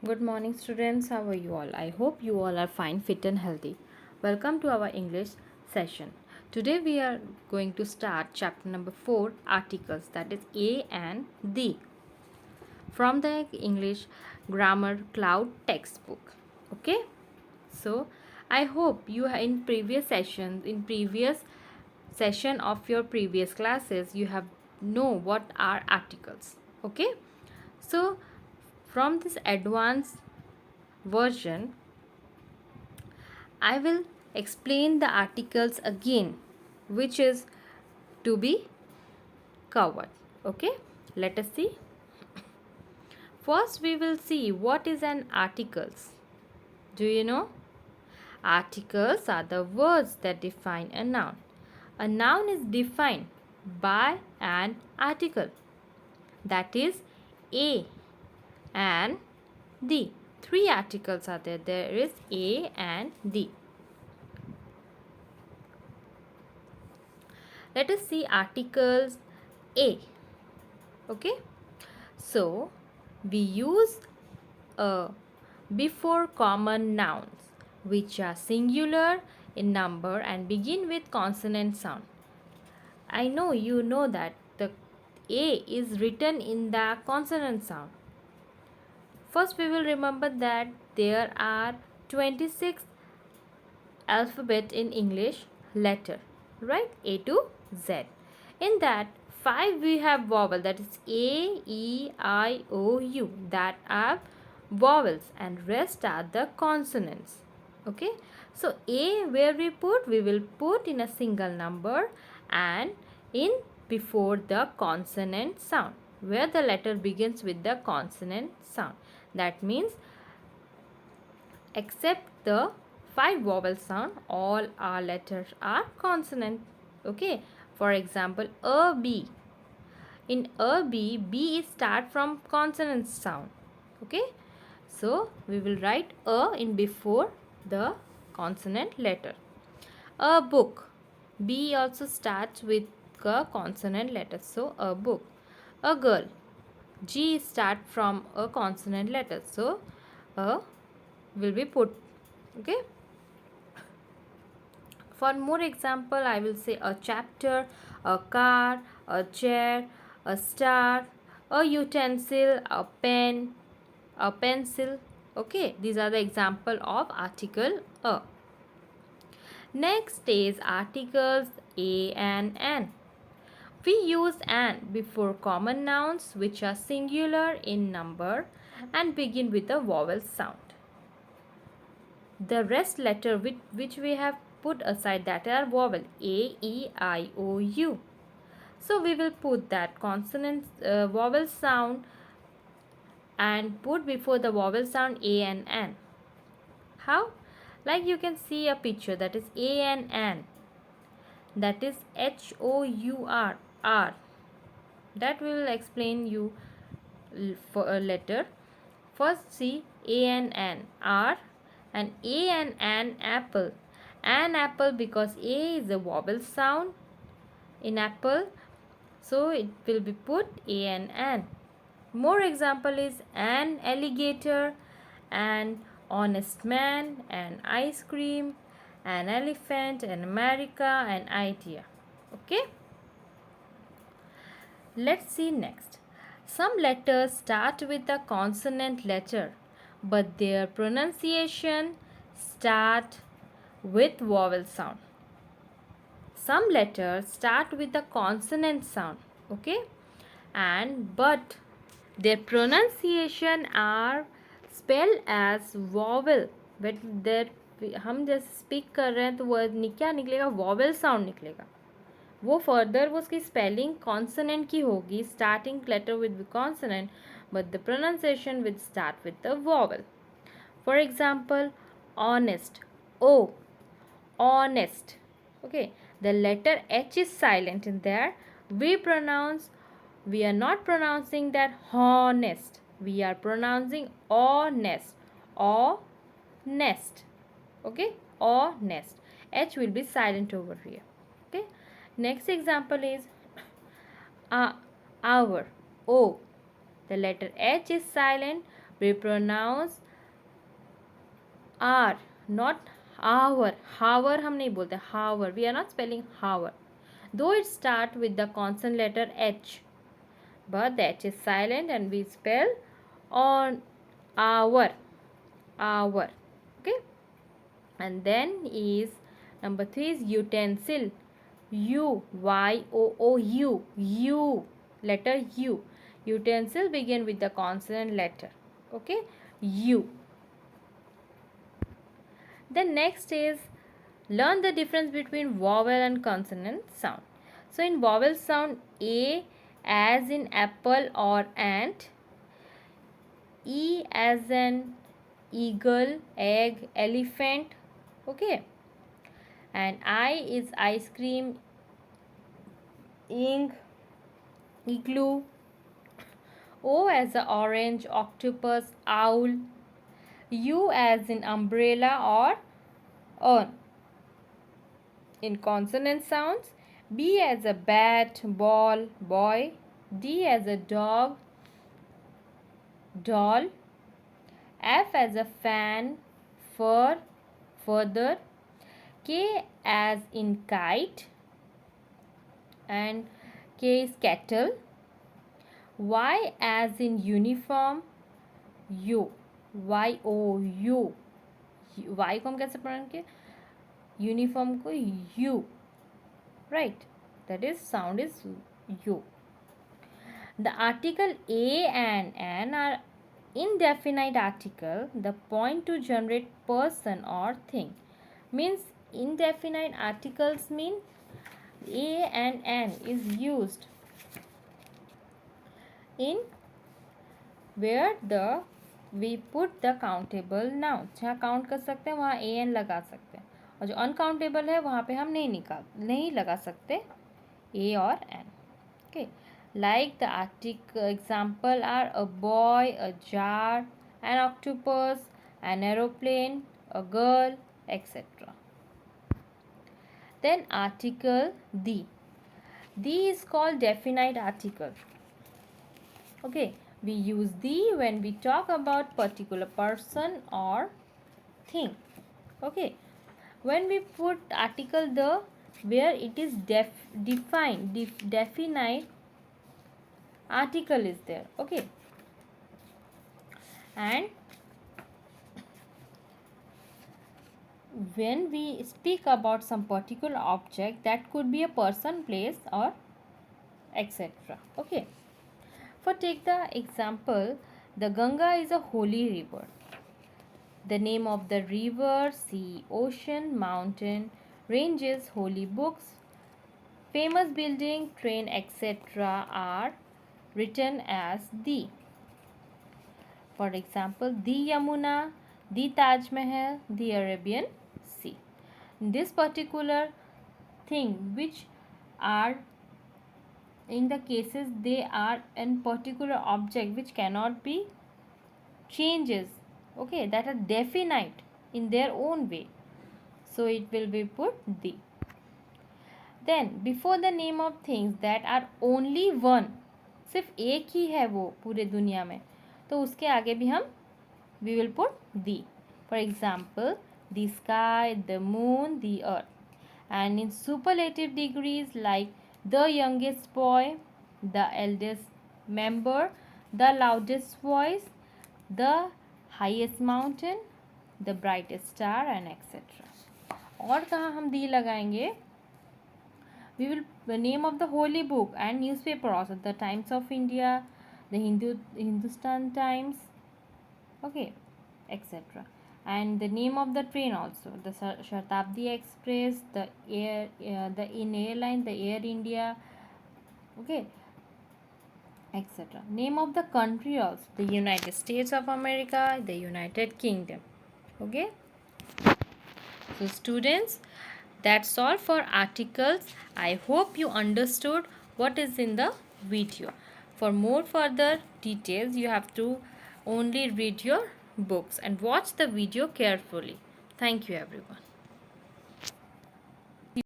Good morning, students. How are you all? I hope you all are fine, fit, and healthy. Welcome to our English session. Today we are going to start chapter number 4 articles, that is A and the, from the English Grammar Cloud textbook. Okay, so I hope you in previous sessions, in previous session of your previous classes, you have know what are articles. Okay, so from this advanced version, I will explain the articles again, which is to be covered. Okay, let us see. First, we will see what is an articles. Do you know? Articles are the words that define a noun. A noun is defined by an article, that is a and the. Three articles are there. There is a and the. Let us see articles A. Okay, so we use a before common nouns which are singular in number and begin with consonant sound. I know you know that the A is written in the consonant sound. First, we will remember that there are 26 alphabet in English letter, right? A to Z. In that, 5 we have vowel, that is A, E, I, O, U, that are vowels, and rest are the consonants. Okay, so A where we will put in a single number and in before the consonant sound, where the letter begins with the consonant sound. That means except the 5 vowel sound, all our letters are consonant. Okay, for example, a b. In a b, b is start from consonant sound. Okay, so we will write a in before the consonant letter. A book, b also starts with a consonant letter, so a book. A girl, g start from a consonant letter, so a will be put. Okay, for more example, I will say a chapter, a car, a chair, a star, a utensil, a pen, a pencil. Okay, these are the example of article a. Next is articles a and an. We use an before common nouns which are singular in number and begin with a vowel sound. The rest letter which we have put aside, that are vowel A, E, I, O, U. So we will put that consonant vowel sound and put before the vowel sound A and N. How? Like you can see a picture, that is A and N. That is HOUR, R. That we will explain you for a letter. First see A and N, R, and A and An apple. An apple because A is a vowel sound in apple, so it will be put A and An. More example is an alligator, an honest man, an ice cream, an elephant, an America, an idea. Okay, let's see next. Some letters start with a consonant letter, but their pronunciation start with vowel sound. Some letters start with a consonant sound, okay, and but their pronunciation are spelled as vowel. But there हम जैसे speak कर रहे हैं तो वो क्या निकलेगा, vowel sound निकलेगा. वो फर्दर वो उसकी स्पेलिंग कॉन्सोनेंट की होगी, starting letter with consonant, but the pronunciation with start with the vowel. For example, honest, O, honest. Okay, the letter H is silent in there. We are not pronouncing that honest, we are pronouncing honest, or nest. Okay, or nest. H will be silent over here. Okay, next example is hour, O. The letter H is silent, We pronounce R, not hour. Hour हम नहीं बोलते, hour. We are not spelling hour. Though it starts with the consonant letter H, but the H is silent and we spell on hour. Hour. Okay. And then is number 3 is utensil. U, Y, O, O, U. U. Letter U. Utensil begin with the consonant letter. Okay. U. Then next is learn the difference between vowel and consonant sound. So in vowel sound, A as in apple or ant, E as an eagle, egg, elephant, okay, and I is ice cream, ink, igloo, O as a orange, octopus, owl, U as in umbrella or urn. In consonant sounds, B as a bat, ball, boy, D as a dog, doll, F as a fan, fur, further, K as in kite, and K is kettle, Y as in uniform, U, Y O U, Y को हम कैसे pronounce किए, uniform को U, right, that is sound is U. The article A and N are indefinite article. The point to generate person or thing. Means indefinite articles mean A and N is used in where the we put the countable noun. जहाँ count कर सकते हैं वहाँ A N लगा सकते हैं, और जो अनकाउंटेबल है वहाँ पे हम नहीं लगा सकते A और N. Okay. Like the article example are a boy, a jar, an octopus, an aeroplane, a girl, etc. Then article the. The is called definite article. Okay, we use the when we talk about particular person or thing. Okay, when we put article the where it is definite article is there. Okay, and when we speak about some particular object, that could be a person, place, or etc. Okay, for take the example, the Ganga is a holy river. The name of the river, sea, ocean, mountain, ranges, holy books, famous building, train, etc. are written as the. For example, the Yamuna, the Taj Mahal, the Arabian Sea. This particular thing which are in the cases they are in particular object which cannot be changes, okay, that are definite in their own way, so it will be put the. Then before the name of things that are only one, सिर्फ एक ही है वो पूरे दुनिया में, तो उसके आगे भी हम we will put the. For example, the sky, the moon, the earth. And in superlative degrees like the youngest boy, the eldest member, the loudest voice, the highest mountain, the brightest star, and etc. और कहाँ हम दी लगाएंगे? We will the name of the holy book and newspaper also, the Times of India, the Hindustan Times, okay, etc. And the name of the train also, the Shatabdi Express, the airline, the Air India, okay, etc. Name of the country also, the United States of America, the United Kingdom, okay. So students, that's all for articles. I hope you understood what is in the video. For more further details, you have to only read your books and watch the video carefully. Thank you everyone.